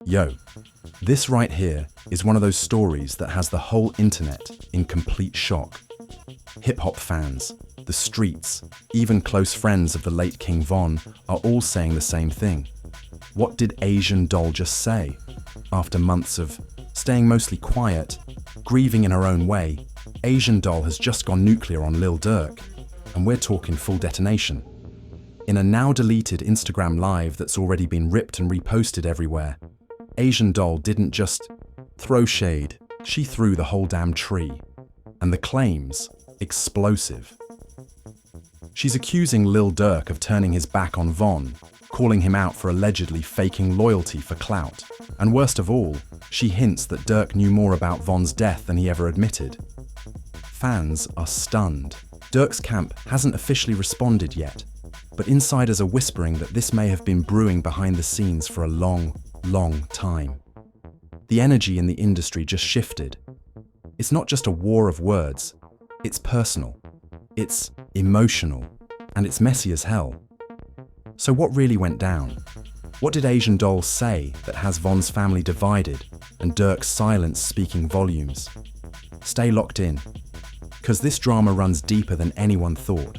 Yo, this right here is one of those stories that has the whole internet in complete shock. Hip-hop fans, the streets, even close friends of the late King Von are all saying the same thing. What did Asian Doll just say? After months of staying mostly quiet, grieving in her own way, Asian Doll has just gone nuclear on Lil Durk, and we're talking full detonation. In a now-deleted Instagram Live that's already been ripped and reposted everywhere, Asian Doll didn't just throw shade, she threw the whole damn tree. And the claims, explosive. She's accusing Lil Durk of turning his back on Von, calling him out for allegedly faking loyalty for clout. And worst of all, she hints that Durk knew more about Von's death than he ever admitted. Fans are stunned. Durk's camp hasn't officially responded yet, but insiders are whispering that this may have been brewing behind the scenes for a long time. The energy in the industry just shifted. It's not just a war of words, it's personal, it's emotional, and it's messy as hell. So what really went down? What did Asian Doll say that has Von's family divided and Durk's silence speaking volumes? Stay locked in, because this drama runs deeper than anyone thought.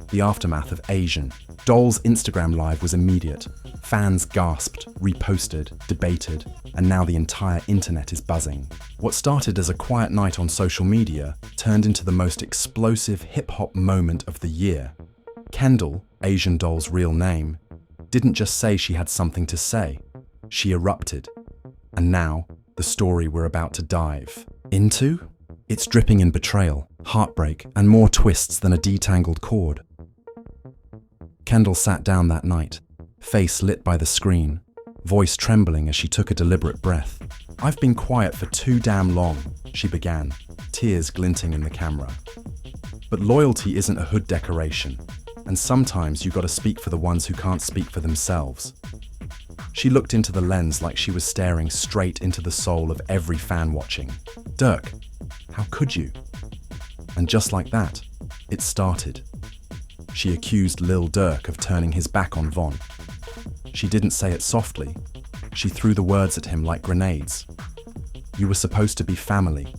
The aftermath of Asian Doll's Instagram Live was immediate. Fans gasped, reposted, debated, and now the entire internet is buzzing. What started as a quiet night on social media turned into the most explosive hip-hop moment of the year. Kendall, Asian Doll's real name, didn't just say she had something to say, she erupted. And now, the story we're about to dive into? It's dripping in betrayal, heartbreak, and more twists than a detangled cord. Kendall sat down that night, face lit by the screen, voice trembling as she took a deliberate breath. "I've been quiet for too damn long," she began, tears glinting in the camera. But loyalty isn't a hood decoration, and sometimes you gotta speak for the ones who can't speak for themselves. She looked into the lens like she was staring straight into the soul of every fan watching. "Durk, how could you?" And just like that, it started. She accused Lil Durk of turning his back on Von. She didn't say it softly. She threw the words at him like grenades. "You were supposed to be family.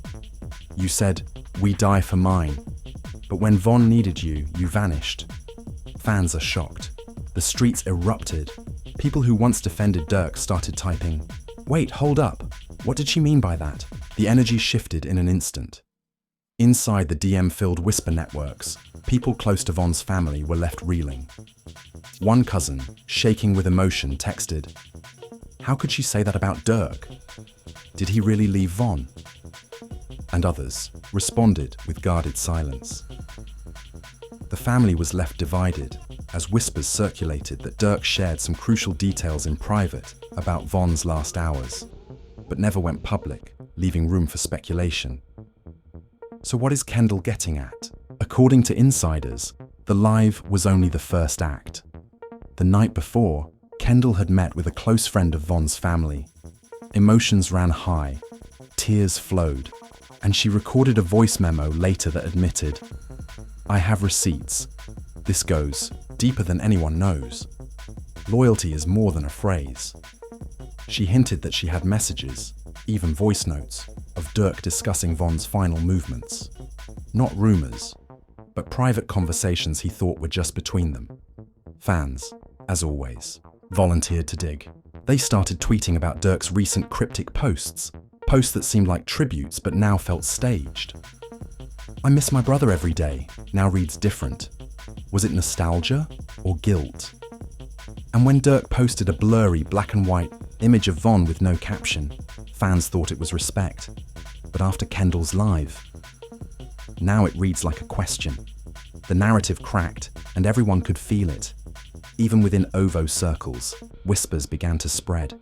You said, 'We die for mine.' But when Von needed you, you vanished." Fans are shocked. The streets erupted. People who once defended Durk started typing, "Wait, hold up. What did she mean by that?" The energy shifted in an instant. Inside the DM-filled whisper networks, people close to Von's family were left reeling. One cousin, shaking with emotion, texted, "How could she say that about Durk? Did he really leave Von?" And others responded with guarded silence. The family was left divided as whispers circulated that Durk shared some crucial details in private about Von's last hours, but never went public, leaving room for speculation. So what is Kendall getting at? According to insiders, the live was only the first act. The night before, Kendall had met with a close friend of Von's family. Emotions ran high, tears flowed, and she recorded a voice memo later that admitted, "I have receipts. This goes deeper than anyone knows. Loyalty is more than a phrase." She hinted that she had messages, even voice notes, of Durk discussing Von's final movements. Not rumors, but private conversations he thought were just between them. Fans, as always, volunteered to dig. They started tweeting about Durk's recent cryptic posts that seemed like tributes but now felt staged. "I miss my brother every day," now reads different. Was it nostalgia or guilt? And when Durk posted a blurry black and white image of Von with no caption, fans thought it was respect. But after Kendall's live, now it reads like a question. The narrative cracked, and everyone could feel it. Even within OVO circles, whispers began to spread.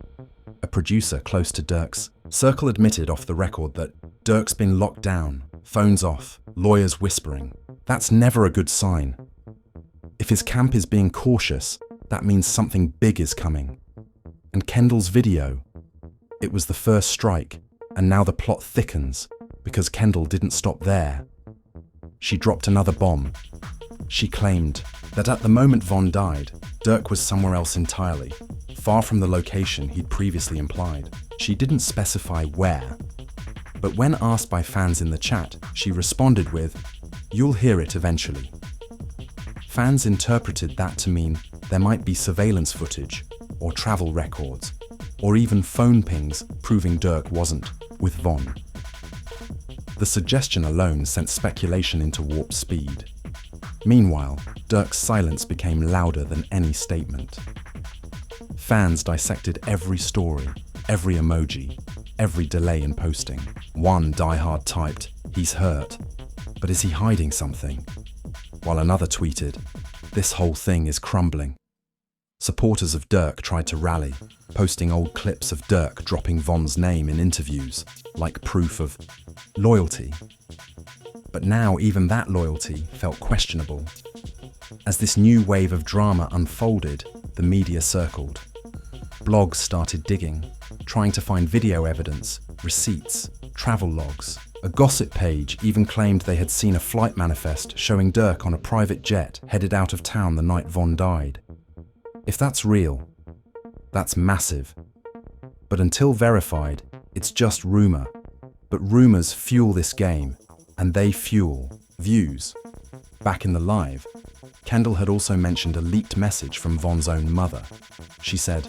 A producer close to Durk's circle admitted off the record that Durk's been locked down, phones off, lawyers whispering. That's never a good sign. If his camp is being cautious, that means something big is coming. And Kendall's video, it was the first strike, and now the plot thickens because Kendall didn't stop there. She dropped another bomb. She claimed that at the moment Von died, Durk was somewhere else entirely, far from the location he'd previously implied. She didn't specify where, but when asked by fans in the chat, she responded with, "You'll hear it eventually." Fans interpreted that to mean there might be surveillance footage, or travel records, or even phone pings proving Durk wasn't with Von. The suggestion alone sent speculation into warp speed. Meanwhile, Durk's silence became louder than any statement. Fans dissected every story, every emoji, every delay in posting. One diehard typed, "He's hurt, but is he hiding something?" While another tweeted, "This whole thing is crumbling." Supporters of Durk tried to rally, posting old clips of Durk dropping Von's name in interviews, like proof of loyalty. But now even that loyalty felt questionable. As this new wave of drama unfolded, the media circled. Blogs started digging, trying to find video evidence, receipts, travel logs. A gossip page even claimed they had seen a flight manifest showing Durk on a private jet headed out of town the night Von died. If that's real, that's massive. But until verified, it's just rumor. But rumors fuel this game, and they fuel views. Back in the live, Kendall had also mentioned a leaked message from Von's own mother. She said,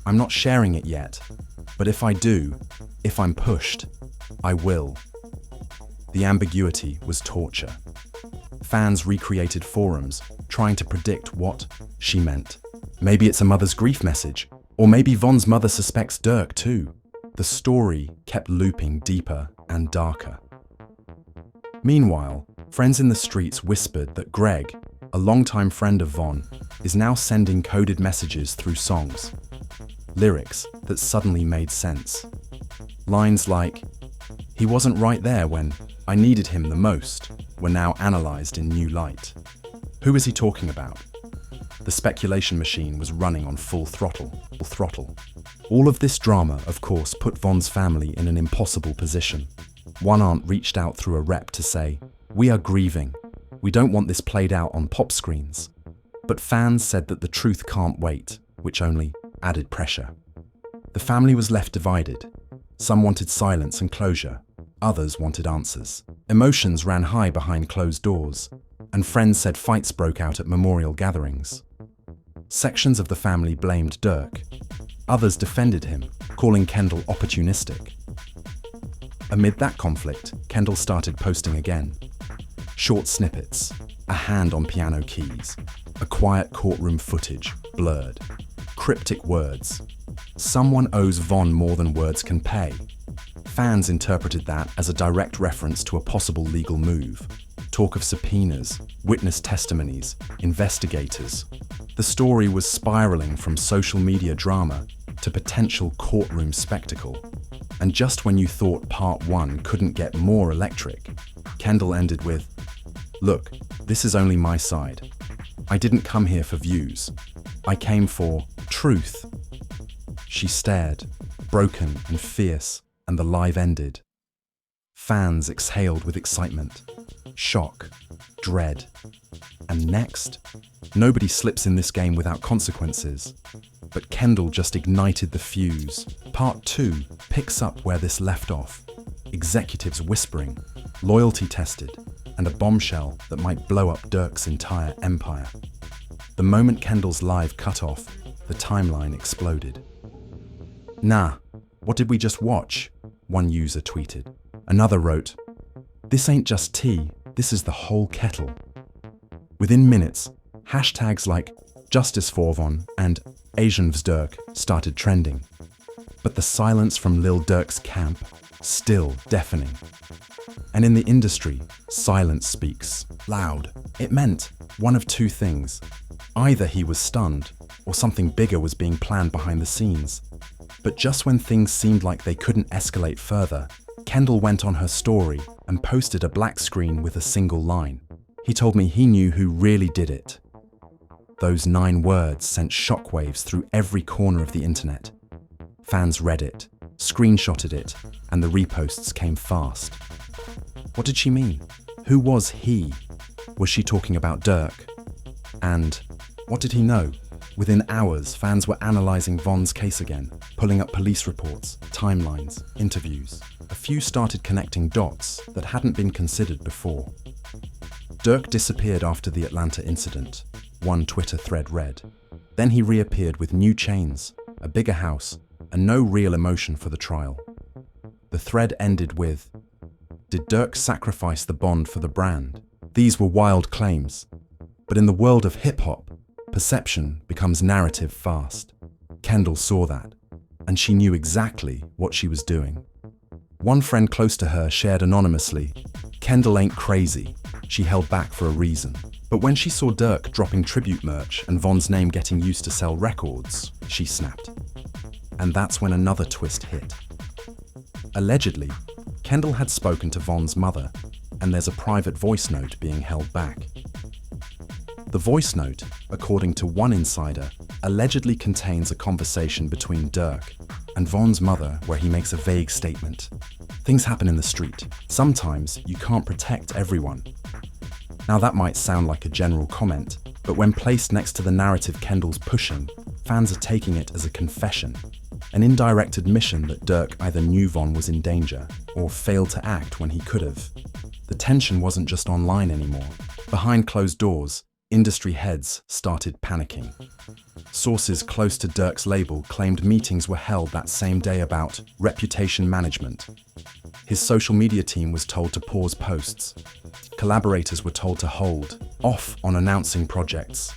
"I'm not sharing it yet, but if I do, if I'm pushed, I will." The ambiguity was torture. Fans recreated forums, trying to predict what she meant. Maybe it's a mother's grief message, or maybe Von's mother suspects Durk too. The story kept looping deeper and darker. Meanwhile, friends in the streets whispered that Greg, a longtime friend of Von, is now sending coded messages through songs. Lyrics that suddenly made sense. Lines like, "He wasn't right there when I needed him the most," were now analyzed in new light. Who is he talking about? The speculation machine was running on full throttle. All of this drama, of course, put Von's family in an impossible position. One aunt reached out through a rep to say, "We are grieving. We don't want this played out on pop screens." But fans said that the truth can't wait, which only added pressure. The family was left divided. Some wanted silence and closure. Others wanted answers. Emotions ran high behind closed doors, and friends said fights broke out at memorial gatherings. Sections of the family blamed Durk. Others defended him, calling Kendall opportunistic. Amid that conflict, Kendall started posting again. Short snippets, a hand on piano keys, a quiet courtroom footage, blurred, cryptic words. Someone owes Von more than words can pay. Fans interpreted that as a direct reference to a possible legal move. Talk of subpoenas, witness testimonies, investigators. The story was spiraling from social media drama to potential courtroom spectacle. And just when you thought part one couldn't get more electric, Kendall ended with, "Look, this is only my side. I didn't come here for views. I came for truth." She stared, broken and fierce, and the live ended. Fans exhaled with excitement, shock, dread. And next? Nobody slips in this game without consequences. But Kendall just ignited the fuse. Part 2 picks up where this left off. Executives whispering, loyalty tested, and a bombshell that might blow up Durk's entire empire. The moment Kendall's live cut off, the timeline exploded. "Nah, what did we just watch?" one user tweeted. Another wrote, "This ain't just tea, this is the whole kettle." Within minutes, hashtags like Justice for Von and Asian Durk started trending. But the silence from Lil Durk's camp, still deafening. And in the industry, silence speaks loud. It meant one of two things. Either he was stunned, or something bigger was being planned behind the scenes. But just when things seemed like they couldn't escalate further, Kendall went on her story and posted a black screen with a single line. "He told me he knew who really did it." Those 9 words sent shockwaves through every corner of the internet. Fans read it, screenshotted it, and the reposts came fast. What did she mean? Who was he? Was she talking about Durk? And what did he know? Within hours, fans were analysing Von's case again, pulling up police reports, timelines, interviews. A few started connecting dots that hadn't been considered before. Durk disappeared after the Atlanta incident, one Twitter thread read. Then he reappeared with new chains, a bigger house, and no real emotion for the trial. The thread ended with, "Did Durk sacrifice the bond for the brand?" These were wild claims, but in the world of hip-hop, perception becomes narrative fast. Kendall saw that, and she knew exactly what she was doing. One friend close to her shared anonymously, "Kendall ain't crazy, she held back for a reason." But when she saw Durk dropping tribute merch and Von's name getting used to sell records, she snapped. And that's when another twist hit. Allegedly, Kendall had spoken to Von's mother, and there's a private voice note being held back. The voice note, according to one insider, allegedly contains a conversation between Durk and Von's mother where he makes a vague statement. "Things happen in the street. Sometimes you can't protect everyone." Now that might sound like a general comment, but when placed next to the narrative Kendall's pushing, fans are taking it as a confession, an indirect admission that Durk either knew Von was in danger or failed to act when he could have. The tension wasn't just online anymore. Behind closed doors, industry heads started panicking. Sources close to Durk's label claimed meetings were held that same day about reputation management. His social media team was told to pause posts. Collaborators were told to hold off on announcing projects.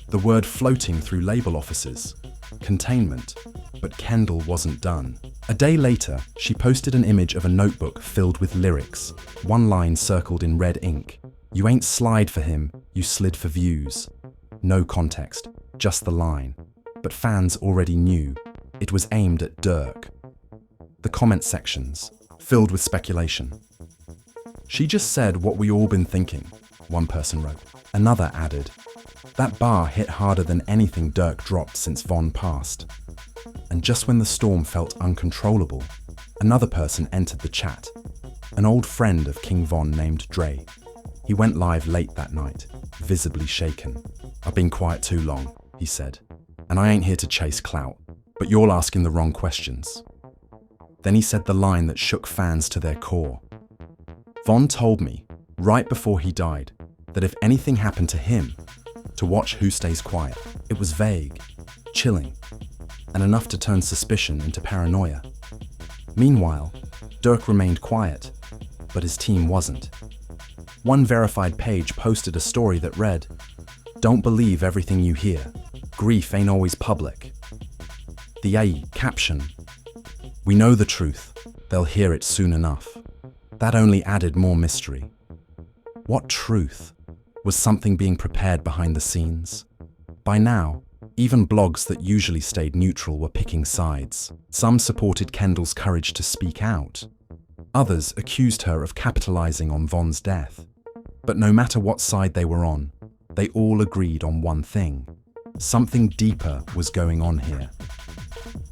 The word floating through label offices, containment, but Kendall wasn't done. A day later, she posted an image of a notebook filled with lyrics, one line circled in red ink. "You ain't slide for him, you slid for views." No context, just the line. But fans already knew it was aimed at Durk. The comment sections, filled with speculation. "She just said what we all been thinking," one person wrote. Another added, "That bar hit harder than anything Durk dropped since Von passed." And just when the storm felt uncontrollable, another person entered the chat, an old friend of King Von named Dre. He went live late that night, visibly shaken. "I've been quiet too long," he said, "and I ain't here to chase clout, but you're asking the wrong questions." Then he said the line that shook fans to their core. "Von told me, right before he died, that if anything happened to him, to watch who stays quiet." It was vague, chilling, and enough to turn suspicion into paranoia. Meanwhile, Durk remained quiet, but his team wasn't. One verified page posted a story that read, "Don't believe everything you hear. Grief ain't always public." The AI caption, "We know the truth. They'll hear it soon enough." That only added more mystery. What truth? Was something being prepared behind the scenes? By now, even blogs that usually stayed neutral were picking sides. Some supported Kendall's courage to speak out. Others accused her of capitalizing on Von's death. But no matter what side they were on, they all agreed on one thing. Something deeper was going on here.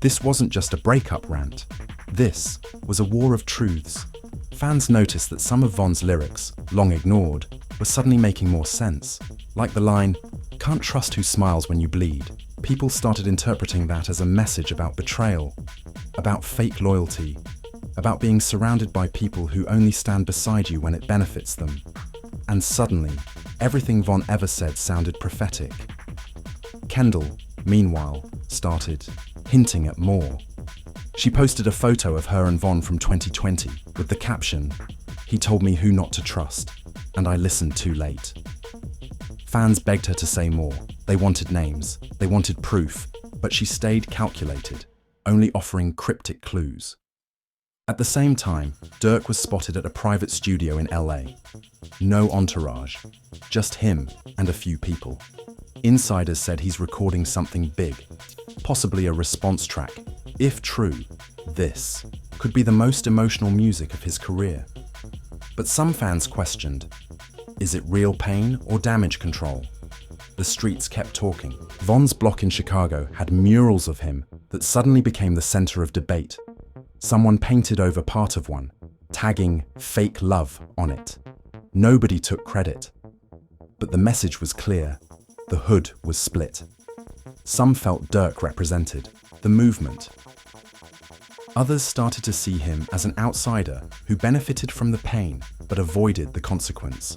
This wasn't just a breakup rant. This was a war of truths. Fans noticed that some of Von's lyrics, long ignored, were suddenly making more sense. Like the line, "Can't trust who smiles when you bleed." People started interpreting that as a message about betrayal, about fake loyalty, about being surrounded by people who only stand beside you when it benefits them. And suddenly, everything Von ever said sounded prophetic. Kendall, meanwhile, started hinting at more. She posted a photo of her and Von from 2020 with the caption, "He told me who not to trust, and I listened too late." Fans begged her to say more. They wanted names, they wanted proof, but she stayed calculated, only offering cryptic clues. At the same time, Durk was spotted at a private studio in LA. No entourage, just him and a few people. Insiders said he's recording something big, possibly a response track. If true, this could be the most emotional music of his career. But some fans questioned, is it real pain or damage control? The streets kept talking. Von's block in Chicago had murals of him that suddenly became the center of debate. Someone painted over part of one, tagging "fake love" on it. Nobody took credit. But the message was clear. The hood was split. Some felt Durk represented the movement. Others started to see him as an outsider who benefited from the pain but avoided the consequence.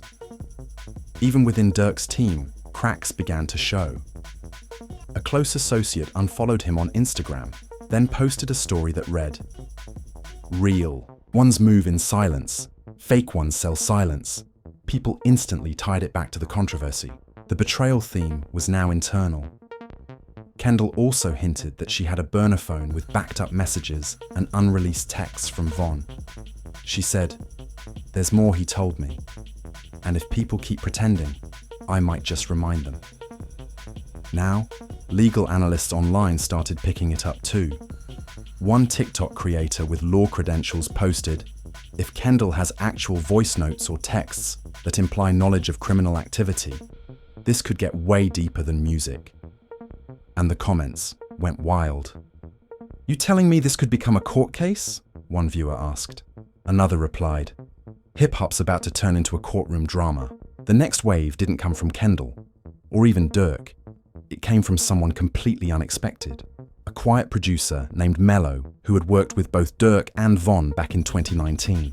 Even within Durk's team, cracks began to show. A close associate unfollowed him on Instagram, then posted a story that read, "Real ones move in silence, fake ones sell silence." People instantly tied it back to the controversy. The betrayal theme was now internal. Kendall also hinted that she had a burner phone with backed up messages and unreleased texts from Von. She said, "There's more he told me, and if people keep pretending, I might just remind them." Now, legal analysts online started picking it up too. One TikTok creator with law credentials posted, "If Kendall has actual voice notes or texts that imply knowledge of criminal activity, this could get way deeper than music." And the comments went wild. "You telling me this could become a court case?" one viewer asked. Another replied, "Hip-hop's about to turn into a courtroom drama." The next wave didn't come from Kendall, or even Durk. It came from someone completely unexpected. A quiet producer named Memo, who had worked with both Durk and Von back in 2019.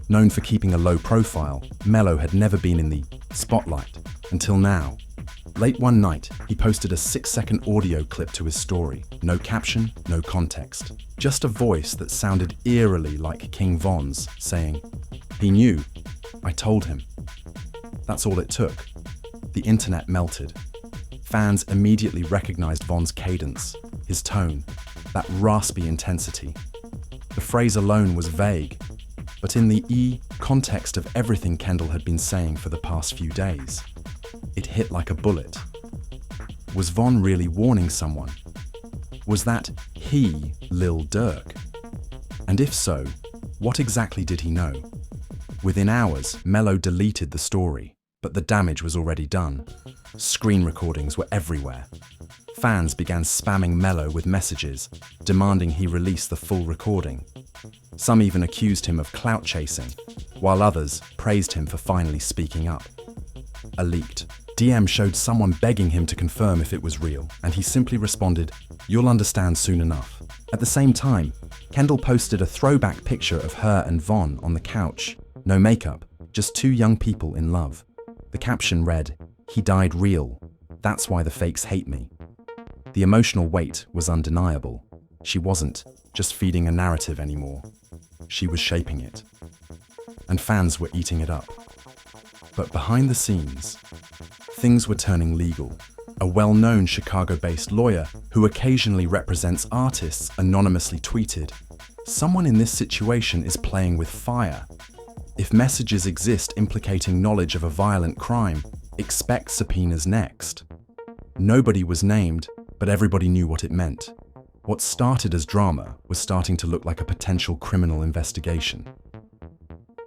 Known for keeping a low profile, Memo had never been in the spotlight until now. Late one night, he posted a 6-second audio clip to his story. No caption, no context. Just a voice that sounded eerily like King Von's, saying, "He knew. I told him." That's all it took. The internet melted. Fans immediately recognized Von's cadence, his tone, that raspy intensity. The phrase alone was vague, but in the context of everything Kendall had been saying for the past few days, it hit like a bullet. Was Von really warning someone? Was that he, Lil Durk? And if so, what exactly did he know? Within hours, Memo deleted the story, but the damage was already done. Screen recordings were everywhere. Fans began spamming Memo with messages, demanding he release the full recording. Some even accused him of clout chasing, while others praised him for finally speaking up. A leaked DM showed someone begging him to confirm if it was real, and he simply responded, "You'll understand soon enough." At the same time, Kendall posted a throwback picture of her and Von on the couch. No makeup, just two young people in love. The caption read, "He died real. That's why the fakes hate me." The emotional weight was undeniable. She wasn't just feeding a narrative anymore. She was shaping it. And fans were eating it up. But behind the scenes, things were turning legal. A well-known Chicago-based lawyer who occasionally represents artists anonymously tweeted, "Someone in this situation is playing with fire. If messages exist implicating knowledge of a violent crime, expect subpoenas next." Nobody was named, but everybody knew what it meant. What started as drama was starting to look like a potential criminal investigation.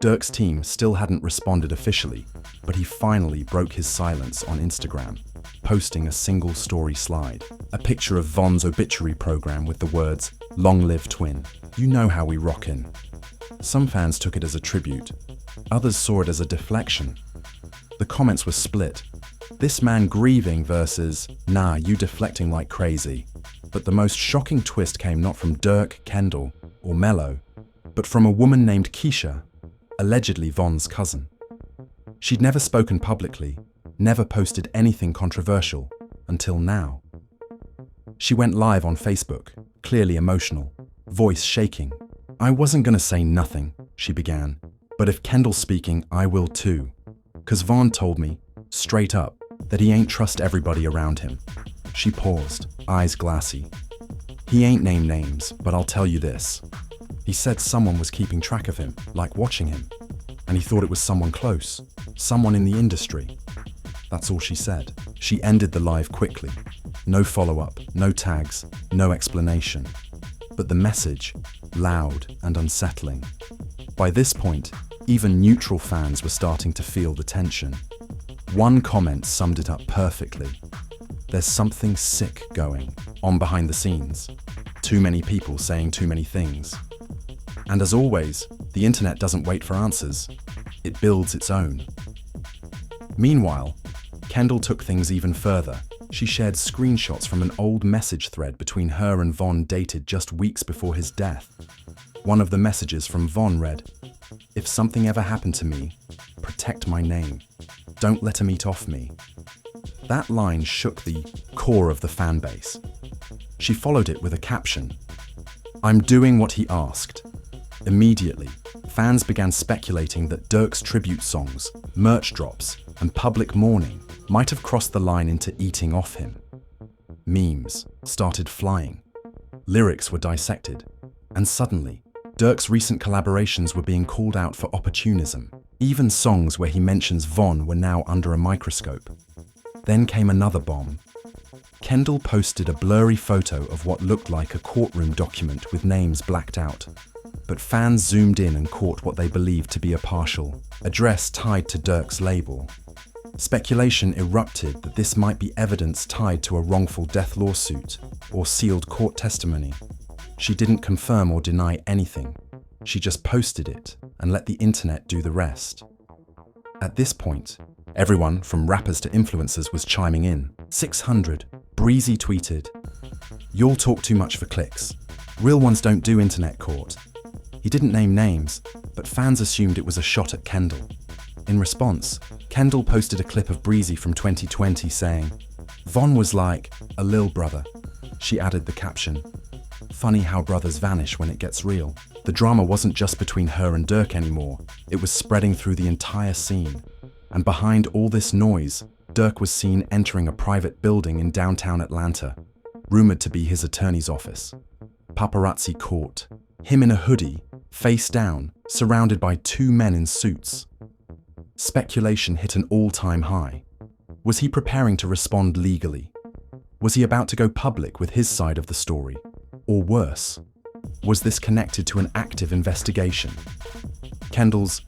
Durk's team still hadn't responded officially, but he finally broke his silence on Instagram, posting a single story slide, a picture of Von's obituary program with the words, "Long live twin. You know how we rockin'." Some fans took it as a tribute. Others saw it as a deflection. The comments were split. This man grieving versus, "Nah, you deflecting like crazy." But the most shocking twist came not from Durk, Kendall, or Memo, but from a woman named Keisha, allegedly Von's cousin. She'd never spoken publicly, never posted anything controversial, until now. She went live on Facebook, clearly emotional, voice shaking. "I wasn't gonna say nothing," she began, "but if Kendall's speaking, I will too. 'Cause Von told me, straight up, that he ain't trust everybody around him." She paused, eyes glassy. "He ain't named names, but I'll tell you this. He said someone was keeping track of him, like watching him, and he thought it was someone close, someone in the industry." That's all she said. She ended the live quickly. No follow-up, no tags, no explanation. But the message, loud and unsettling. By this point, even neutral fans were starting to feel the tension. One comment summed it up perfectly. "There's something sick going on behind the scenes. Too many people saying too many things." And as always, the internet doesn't wait for answers. It builds its own. Meanwhile, Kendall took things even further. She shared screenshots from an old message thread between her and Von dated just weeks before his death. One of the messages from Von read, "If something ever happened to me, protect my name. Don't let him eat off me." That line shook the core of the fan base. She followed it with a caption, "I'm doing what he asked." Immediately, fans began speculating that Durk's tribute songs, merch drops, and public mourning might have crossed the line into eating off him. Memes started flying. Lyrics were dissected. And suddenly, Durk's recent collaborations were being called out for opportunism. Even songs where he mentions Von were now under a microscope. Then came another bomb. Kendall posted a blurry photo of what looked like a courtroom document with names blacked out. But fans zoomed in and caught what they believed to be a partial address tied to Durk's label. Speculation erupted that this might be evidence tied to a wrongful death lawsuit or sealed court testimony. She didn't confirm or deny anything. She just posted it and let the internet do the rest. At this point, everyone from rappers to influencers was chiming in. 600, Breezy tweeted, "You'll talk too much for clicks. Real ones don't do internet court." He didn't name names, but fans assumed it was a shot at Kendall. In response, Kendall posted a clip of Breezy from 2020 saying, "Von was like a lil brother." She added the caption, "Funny how brothers vanish when it gets real." The drama wasn't just between her and Durk anymore, it was spreading through the entire scene. And behind all this noise, Durk was seen entering a private building in downtown Atlanta, rumored to be his attorney's office. Paparazzi caught him in a hoodie, face down, surrounded by two men in suits. Speculation hit an all-time high. Was he preparing to respond legally? Was he about to go public with his side of the story? Or worse, was this connected to an active investigation? Kendall's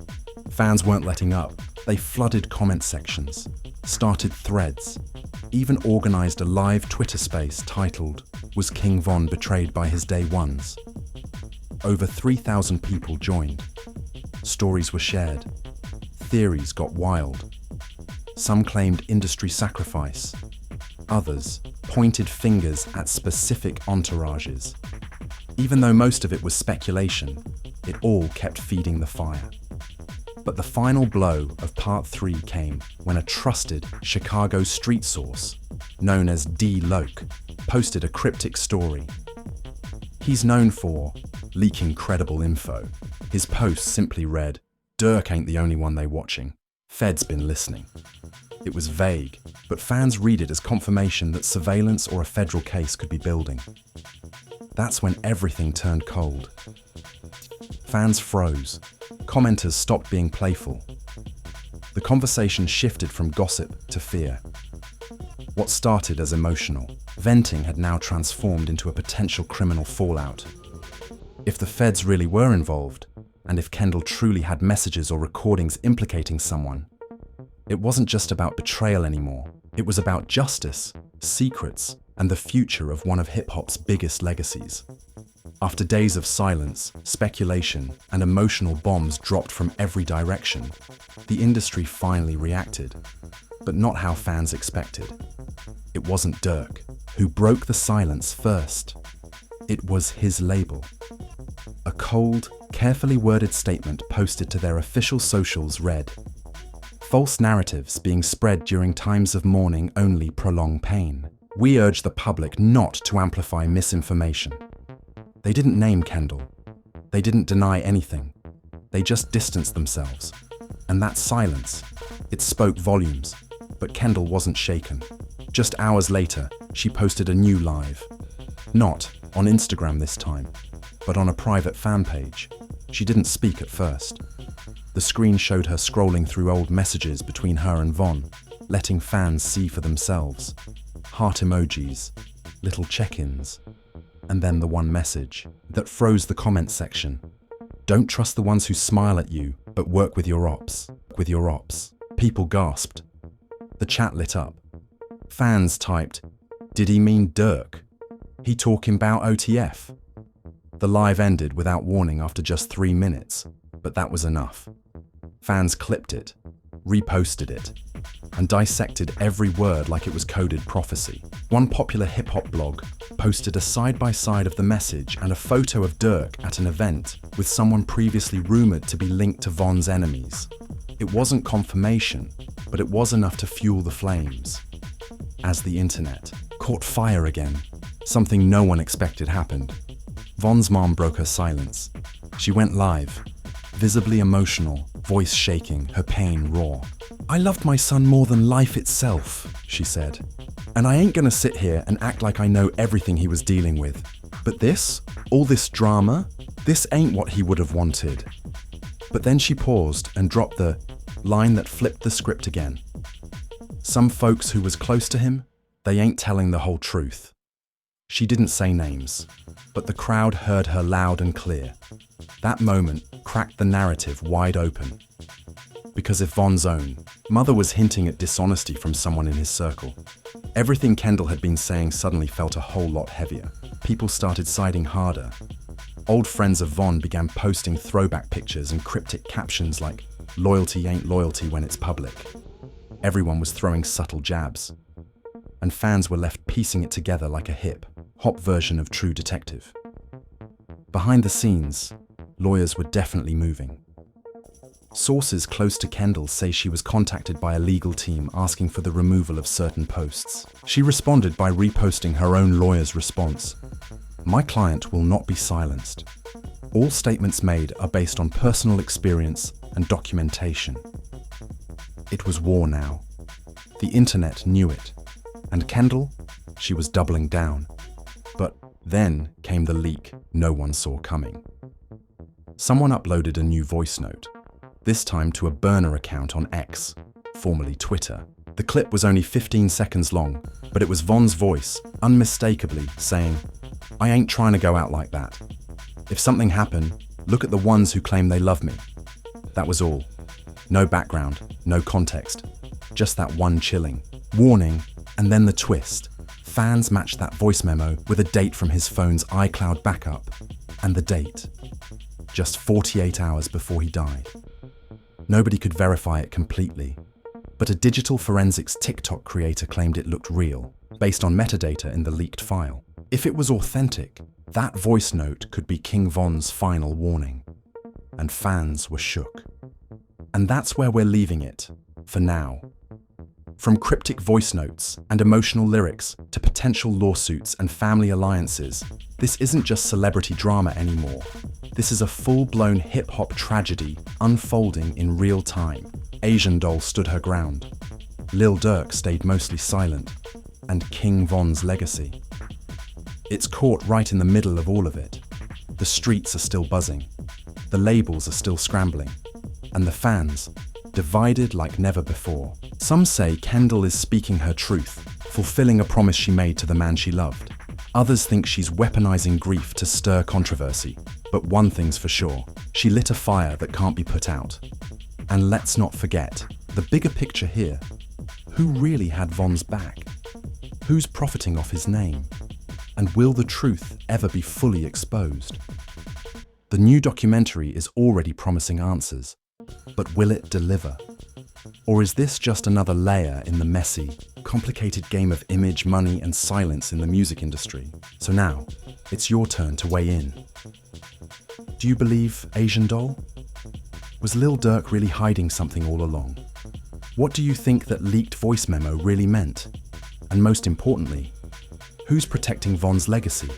fans weren't letting up. They flooded comment sections, started threads, even organized a live Twitter space titled, "Was King Von Betrayed by His Day Ones?" Over 3,000 people joined. Stories were shared. Theories got wild. Some claimed industry sacrifice. Others pointed fingers at specific entourages. Even though most of it was speculation, it all kept feeding the fire. But the final blow of Part 3 came when a trusted Chicago street source, known as D. Loke, posted a cryptic story. He's known for leaking credible info. His post simply read, "Durk ain't the only one they watching. Fed's been listening." It was vague, but fans read it as confirmation that surveillance or a federal case could be building. That's when everything turned cold. Fans froze. Commenters stopped being playful. The conversation shifted from gossip to fear. What started as emotional venting had now transformed into a potential criminal fallout. If the feds really were involved, and if Kendall truly had messages or recordings implicating someone, it wasn't just about betrayal anymore. It was about justice, secrets, and the future of one of hip-hop's biggest legacies. After days of silence, speculation, and emotional bombs dropped from every direction, the industry finally reacted, but not how fans expected. It wasn't Durk who broke the silence first. It was his label. A cold, carefully worded statement posted to their official socials read, "False narratives being spread during times of mourning only prolong pain. We urge the public not to amplify misinformation." They didn't name Kendall. They didn't deny anything. They just distanced themselves. And that silence, it spoke volumes. But Kendall wasn't shaken. Just hours later, she posted a new live. Not on Instagram this time, but on a private fan page. She didn't speak at first. The screen showed her scrolling through old messages between her and Von, letting fans see for themselves. Heart emojis, little check-ins, and then the one message that froze the comment section. "Don't trust the ones who smile at you, but work with your ops. With your ops." People gasped. The chat lit up. Fans typed, "Did he mean Durk? He talking about OTF?" The live ended without warning after just 3 minutes, but that was enough. Fans clipped it, reposted it, and dissected every word like it was coded prophecy. One popular hip-hop blog posted a side-by-side of the message and a photo of Durk at an event with someone previously rumored to be linked to Von's enemies. It wasn't confirmation, but it was enough to fuel the flames. As the internet caught fire again, something no one expected happened. Von's mom broke her silence. She went live, visibly emotional, voice shaking, her pain raw. "I loved my son more than life itself," she said. "And I ain't gonna sit here and act like I know everything he was dealing with. But this, all this drama, this ain't what he would have wanted." But then she paused and dropped the line that flipped the script again. "Some folks who was close to him, they ain't telling the whole truth." She didn't say names, but the crowd heard her loud and clear. That moment cracked the narrative wide open. Because if Von's own mother was hinting at dishonesty from someone in his circle, everything Kendall had been saying suddenly felt a whole lot heavier. People started siding harder. Old friends of Von began posting throwback pictures and cryptic captions like, "Loyalty ain't loyalty when it's public." Everyone was throwing subtle jabs, and fans were left piecing it together like a hip-hop version of True Detective. Behind the scenes, lawyers were definitely moving. Sources close to Kendall say she was contacted by a legal team asking for the removal of certain posts. She responded by reposting her own lawyer's response. "My client will not be silenced. All statements made are based on personal experience and documentation." It was war now. The internet knew it. And Kendall, she was doubling down. But then came the leak no one saw coming. Someone uploaded a new voice note, this time to a burner account on X, formerly Twitter. The clip was only 15 seconds long, but it was Von's voice, unmistakably saying, "I ain't trying to go out like that. If something happened, look at the ones who claim they love me." That was all. No background, no context, just that one chilling warning, and then the twist. Fans matched that voice memo with a date from his phone's iCloud backup, and the date, just 48 hours before he died. Nobody could verify it completely, but a digital forensics TikTok creator claimed it looked real, based on metadata in the leaked file. If it was authentic, that voice note could be King Von's final warning, and fans were shook. And that's where we're leaving it, for now. From cryptic voice notes and emotional lyrics to potential lawsuits and family alliances, this isn't just celebrity drama anymore. This is a full-blown hip-hop tragedy unfolding in real time. Asian Doll stood her ground. Lil Durk stayed mostly silent. And King Von's legacy. It's caught right in the middle of all of it. The streets are still buzzing. The labels are still scrambling. And the fans, divided like never before. Some say Kendall is speaking her truth, fulfilling a promise she made to the man she loved. Others think she's weaponizing grief to stir controversy. But one thing's for sure, she lit a fire that can't be put out. And let's not forget, the bigger picture here. Who really had Von's back? Who's profiting off his name? And will the truth ever be fully exposed? The new documentary is already promising answers. But will it deliver? Or is this just another layer in the messy, complicated game of image, money, and silence in the music industry? So now, it's your turn to weigh in. Do you believe Asian Doll? Was Lil Durk really hiding something all along? What do you think that leaked voice memo really meant? And most importantly, who's protecting Von's legacy?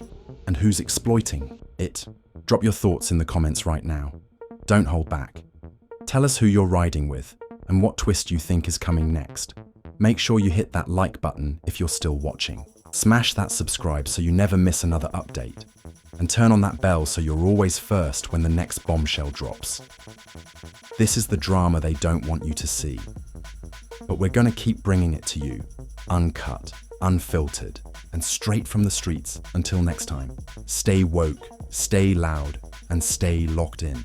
And who's exploiting it? Drop your thoughts in the comments right now. Don't hold back. Tell us who you're riding with and what twist you think is coming next. Make sure you hit that like button if you're still watching. Smash that subscribe so you never miss another update. And turn on that bell so you're always first when the next bombshell drops. This is the drama they don't want you to see. But we're going to keep bringing it to you, uncut, unfiltered, and straight from the streets. Until next time, stay woke, stay loud, and stay locked in.